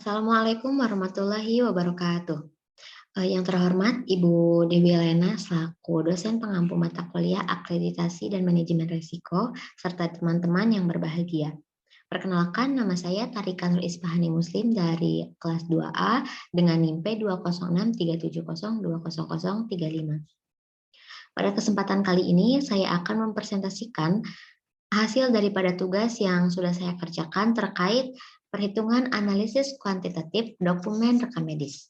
Assalamualaikum warahmatullahi wabarakatuh. Yang terhormat Ibu Dewi Lena selaku dosen pengampu mata kuliah akreditasi dan manajemen risiko serta teman-teman yang berbahagia. Perkenalkan, nama saya Tarika Nur Isfahani Muslim dari kelas 2A dengan NIM P20637020035. Pada kesempatan kali ini saya akan mempresentasikan hasil daripada tugas yang sudah saya kerjakan terkait perhitungan analisis kuantitatif dokumen rekam medis.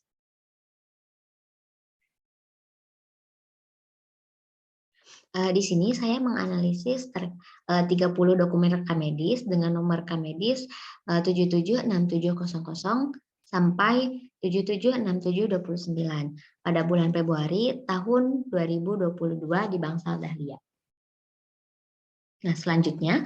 Di sini saya menganalisis 30 dokumen rekam medis dengan nomor rekam medis 776700 sampai 776729 pada bulan Februari tahun 2022 di Bangsal Dahlia. Nah, selanjutnya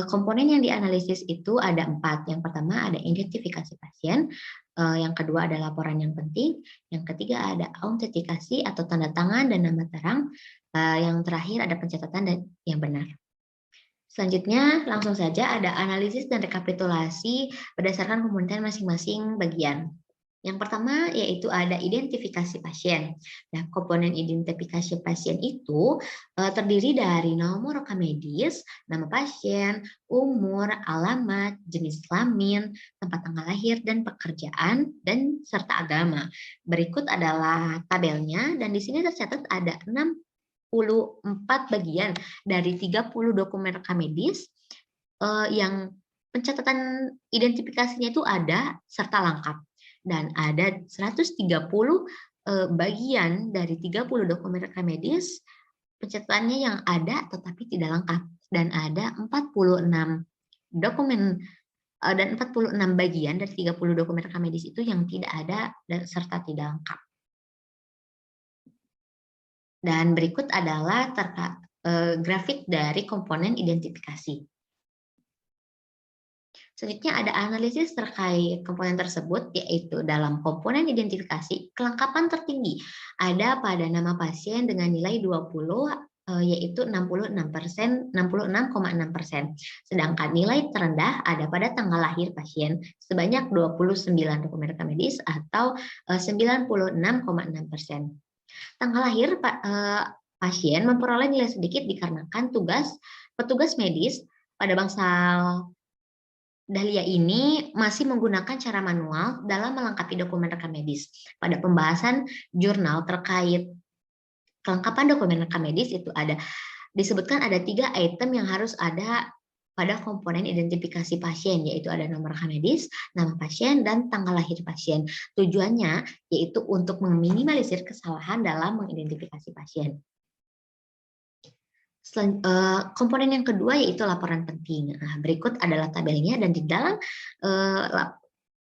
komponen yang dianalisis itu ada 4. Yang pertama ada identifikasi pasien, yang kedua ada laporan yang penting, yang ketiga ada autentikasi atau tanda tangan dan nama terang, yang terakhir ada pencatatan dan yang benar. Selanjutnya langsung saja ada analisis dan rekapitulasi berdasarkan komponen masing-masing bagian. Yang pertama yaitu ada identifikasi pasien. Nah, komponen identifikasi pasien itu terdiri dari nomor rekam medis, nama pasien, umur, alamat, jenis kelamin, tempat tanggal lahir dan pekerjaan, dan serta agama. Berikut adalah tabelnya dan di sini tercatat ada 64 bagian dari 30 dokumen rekam medis yang pencatatan identifikasinya itu ada serta lengkap. Dan ada 130 bagian dari 30 dokumen rekam medis pencatatannya yang ada tetapi tidak lengkap, dan ada 46 dokumen dan 46 bagian dari 30 dokumen rekam medis itu yang tidak ada dan serta tidak lengkap. Dan berikut adalah grafik dari komponen identifikasi. Selanjutnya ada analisis terkait komponen tersebut, yaitu dalam komponen identifikasi, kelengkapan tertinggi ada pada nama pasien dengan nilai 20, yaitu 66%, 66,6%. Sedangkan nilai terendah ada pada tanggal lahir pasien sebanyak 29 dokumen rekam medis atau 96,6%. Tanggal lahir pasien memperoleh nilai sedikit dikarenakan petugas medis pada bangsal Dahlia ini masih menggunakan cara manual dalam melengkapi dokumen rekam medis. Pada pembahasan jurnal terkait kelengkapan dokumen rekam medis itu disebutkan ada 3 item yang harus ada pada komponen identifikasi pasien, yaitu ada nomor rekam medis, nama pasien, dan tanggal lahir pasien. Tujuannya yaitu untuk meminimalisir kesalahan dalam mengidentifikasi pasien. Komponen yang kedua yaitu laporan penting. Nah, berikut adalah tabelnya, dan di dalam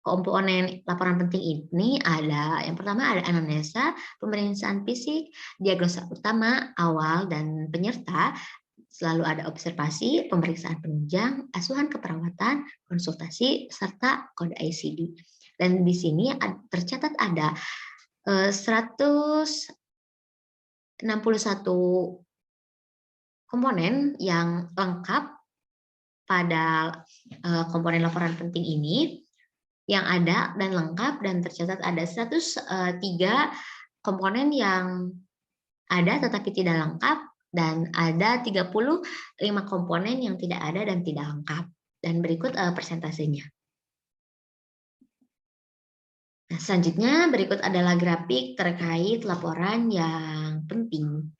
komponen laporan penting ini ada yang pertama ada anamnesa, pemeriksaan fisik, diagnosa utama, awal, dan penyerta. Selalu ada observasi, pemeriksaan penunjang, asuhan keperawatan, konsultasi, serta kode ICD. Dan di sini tercatat ada 161 komponen yang lengkap pada komponen laporan penting ini yang ada dan lengkap, dan tercatat ada 103 komponen yang ada tetapi tidak lengkap, dan ada 35 komponen yang tidak ada dan tidak lengkap. Dan berikut persentasenya. Nah, selanjutnya berikut adalah grafik terkait laporan yang penting.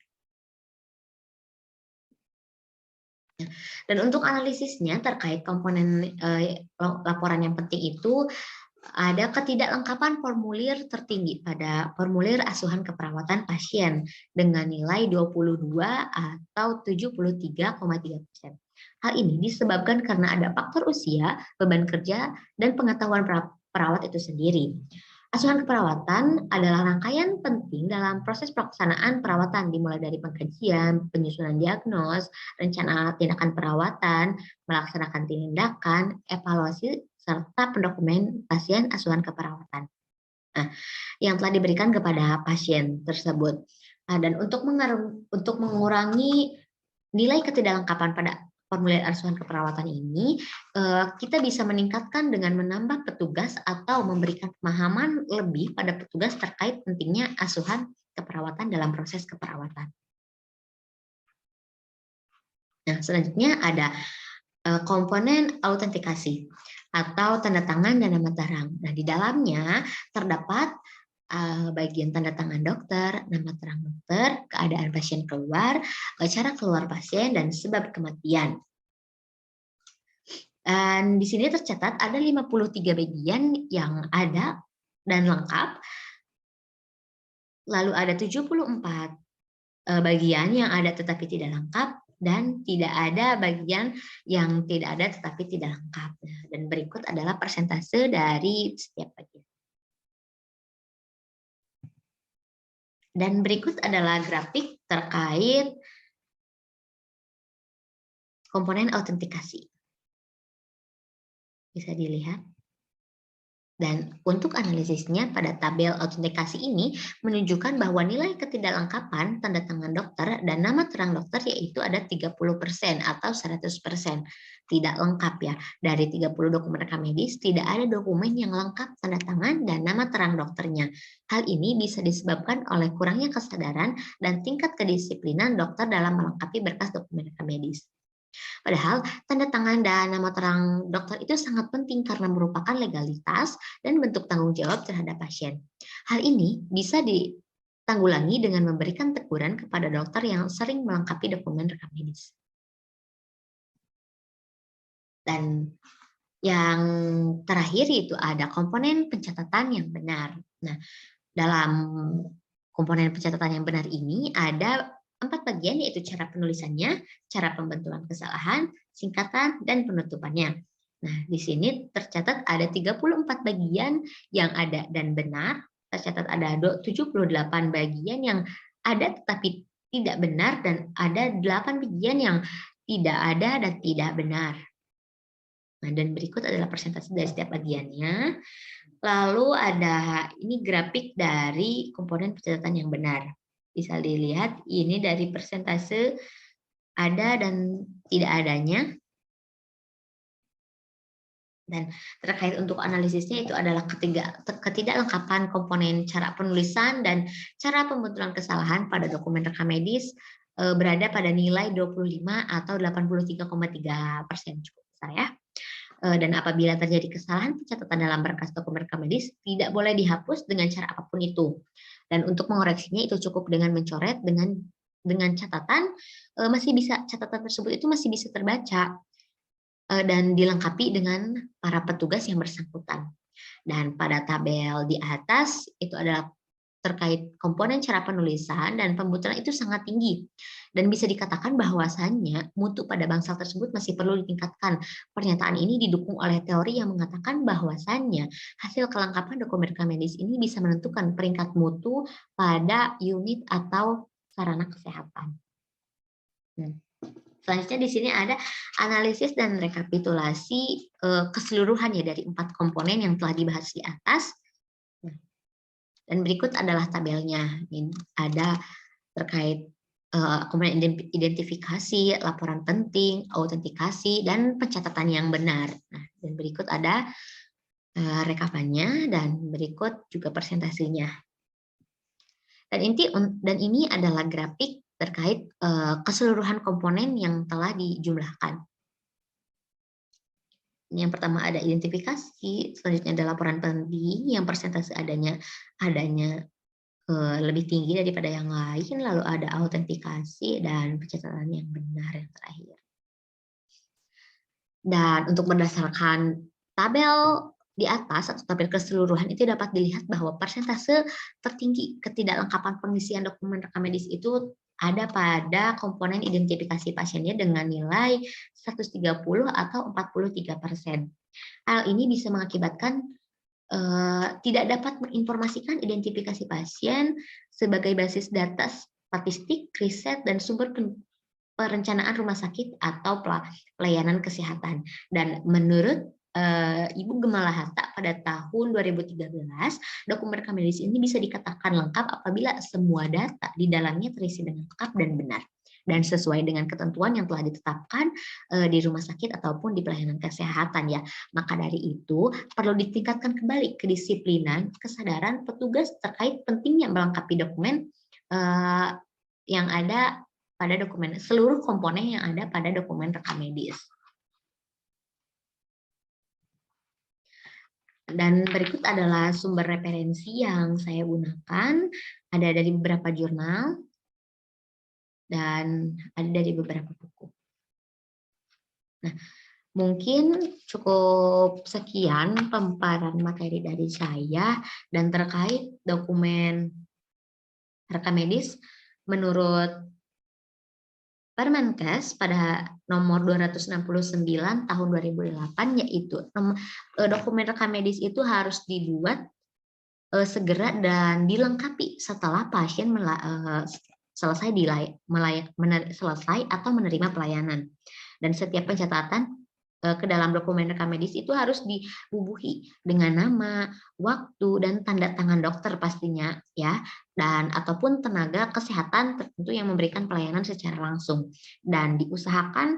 Dan untuk analisisnya terkait komponen laporan yang penting itu ada ketidaklengkapan formulir tertinggi pada formulir asuhan keperawatan pasien dengan nilai 22 atau 73,3%. Hal ini disebabkan karena ada faktor usia, beban kerja, dan pengetahuan perawat itu sendiri. Asuhan keperawatan adalah rangkaian penting dalam proses pelaksanaan perawatan, dimulai dari pengkajian, penyusunan diagnos, rencana tindakan perawatan, melaksanakan tindakan, evaluasi, serta pendokumentasian asuhan keperawatan. Nah, yang telah diberikan kepada pasien tersebut. Dan untuk mengurangi nilai ketidaklengkapan pada formulir asuhan keperawatan ini kita bisa meningkatkan dengan menambah petugas atau memberikan pemahaman lebih pada petugas terkait pentingnya asuhan keperawatan dalam proses keperawatan. Nah, selanjutnya ada komponen autentikasi atau tanda tangan dan nama terang. Nah, di dalamnya terdapat bagian tanda tangan dokter, nama terang dokter, keadaan pasien keluar, cara keluar pasien, dan sebab kematian. Dan di sini tercatat ada 53 bagian yang ada dan lengkap, lalu ada 74 bagian yang ada tetapi tidak lengkap, dan tidak ada bagian yang tidak ada tetapi tidak lengkap. Dan berikut adalah persentase dari setiap bagian. Dan berikut adalah grafik terkait komponen autentikasi. Bisa dilihat. Dan untuk analisisnya pada tabel autentikasi ini menunjukkan bahwa nilai ketidaklengkapan tanda tangan dokter dan nama terang dokter yaitu ada 30% atau 100%. Tidak lengkap ya. Dari 30 dokumen rekam medis tidak ada dokumen yang lengkap tanda tangan dan nama terang dokternya. Hal ini bisa disebabkan oleh kurangnya kesadaran dan tingkat kedisiplinan dokter dalam melengkapi berkas dokumen rekam medis. Padahal tanda tangan dan nama terang dokter itu sangat penting karena merupakan legalitas dan bentuk tanggung jawab terhadap pasien. Hal ini bisa ditanggulangi dengan memberikan teguran kepada dokter yang sering melengkapi dokumen rekam medis. Dan yang terakhir itu ada komponen pencatatan yang benar. Nah, dalam komponen pencatatan yang benar ini ada 4 bagian, yaitu cara penulisannya, cara pembentukan kesalahan, singkatan, dan penutupannya. Nah, di sini tercatat ada 34 bagian yang ada dan benar, tercatat ada 78 bagian yang ada tetapi tidak benar, dan ada 8 bagian yang tidak ada dan tidak benar. Nah, dan berikut adalah persentase dari setiap bagiannya. Lalu ada ini grafik dari komponen pencatatan yang benar. Bisa dilihat ini dari persentase ada dan tidak adanya. Dan terkait untuk analisisnya itu adalah ketidaklengkapan komponen cara penulisan dan cara pembentukan kesalahan pada dokumen rekam medis berada pada nilai 25 atau 83,3%, cukup besar ya. Dan apabila terjadi kesalahan pencatatan dalam berkas dokumen rekam medis tidak boleh dihapus dengan cara apapun itu. Dan untuk mengoreksinya itu cukup dengan mencoret dengan catatan catatan tersebut itu masih bisa terbaca dan dilengkapi dengan para petugas yang bersangkutan. Dan pada tabel di atas itu adalah terkait komponen cara penulisan dan pembutuhan itu sangat tinggi. Dan bisa dikatakan bahwasannya mutu pada bangsal tersebut masih perlu ditingkatkan. Pernyataan ini didukung oleh teori yang mengatakan bahwasannya hasil kelengkapan dokumen rekam medis ini bisa menentukan peringkat mutu pada unit atau sarana kesehatan. Selanjutnya di sini ada analisis dan rekapitulasi keseluruhan ya dari 4 komponen yang telah dibahas di atas. Dan berikut adalah tabelnya. Ini ada terkait komponen identifikasi, laporan penting, autentikasi, dan pencatatan yang benar. Nah, dan berikut ada rekapannya dan berikut juga persentasenya. Dan ini adalah grafik terkait keseluruhan komponen yang telah dijumlahkan. Yang pertama ada identifikasi, selanjutnya ada laporan penting yang persentase adanya lebih tinggi daripada yang lain, lalu ada autentikasi dan pencatatan yang benar yang terakhir. Dan untuk berdasarkan tabel di atas atau tabel keseluruhan itu dapat dilihat bahwa persentase tertinggi ketidaklengkapan pengisian dokumen rekam medis itu ada pada komponen identifikasi pasiennya dengan nilai 130 atau 43%. Hal ini bisa mengakibatkan tidak dapat menginformasikan identifikasi pasien sebagai basis data statistik, riset, dan sumber perencanaan rumah sakit atau pelayanan kesehatan. Dan menurut Ibu Gemala Hatta pada tahun 2013, dokumen rekam medis ini bisa dikatakan lengkap apabila semua data di dalamnya terisi dengan lengkap dan benar. dan sesuai dengan ketentuan yang telah ditetapkan di rumah sakit ataupun di pelayanan kesehatan ya. Maka dari itu perlu ditingkatkan kembali kedisiplinan, kesadaran petugas terkait pentingnya melengkapi dokumen yang ada pada dokumen, seluruh komponen yang ada pada dokumen rekam medis. Dan berikut adalah sumber referensi yang saya gunakan, ada dari beberapa jurnal, dan ada dari beberapa buku. Nah, mungkin cukup sekian pemaparan materi dari saya, dan terkait dokumen rekam medis menurut Permenkes pada nomor 269 tahun 2008, yaitu dokumen rekam medis itu harus dibuat segera dan dilengkapi setelah pasien selesai selesai atau menerima pelayanan. Dan setiap pencatatan ke dalam dokumen rekam medis itu harus dibubuhi dengan nama, waktu, dan tanda tangan dokter pastinya ya, dan ataupun tenaga kesehatan tertentu yang memberikan pelayanan secara langsung. Dan diusahakan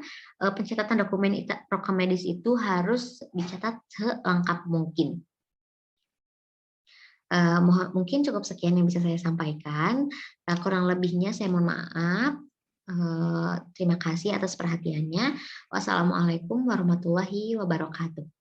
pencatatan dokumen rekam medis itu harus dicatat selengkap mungkin. Mungkin cukup sekian yang bisa saya sampaikan. Kurang lebihnya saya mohon maaf. Terima kasih atas perhatiannya. Wassalamualaikum warahmatullahi wabarakatuh.